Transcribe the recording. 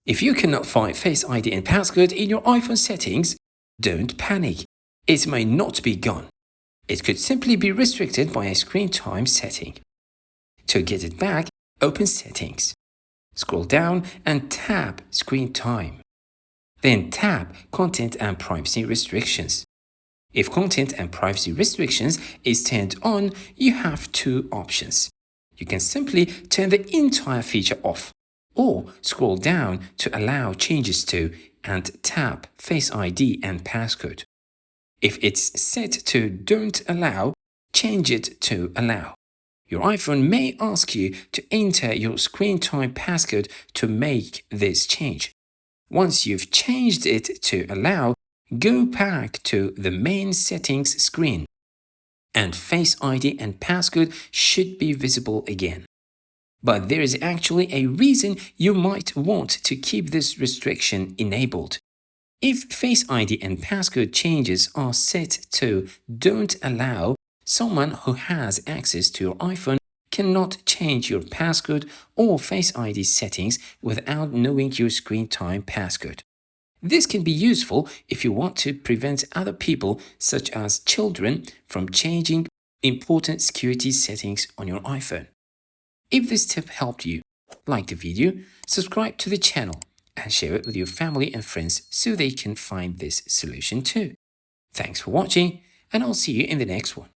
If you cannot find Face ID and passcode in your iPhone settings, don't panic. It may not be gone. It could simply be restricted by a screen time setting. To get it back, open Settings. Scroll down and tap Screen Time. Then tap Content and Privacy Restrictions. If Content and Privacy Restrictions is turned on, you have two options. You can simply turn the entire feature off, or scroll down to allow changes to and tap Face ID and Passcode. If it's set to Don't Allow, change it to Allow. Your iPhone may ask you to enter your screen time passcode to make this change. Once you've changed it to Allow, go back to the main settings screen, and Face ID and Passcode should be visible again. But there is actually a reason you might want to keep this restriction enabled. If Face ID and Passcode changes are set to Don't Allow, someone who has access to your iPhone cannot change your passcode or Face ID settings without knowing your screen time passcode. This can be useful if you want to prevent other people, such as children, from changing important security settings on your iPhone. If this tip helped you, like the video, subscribe to the channel, and share it with your family and friends so they can find this solution too. Thanks for watching, and I'll see you in the next one.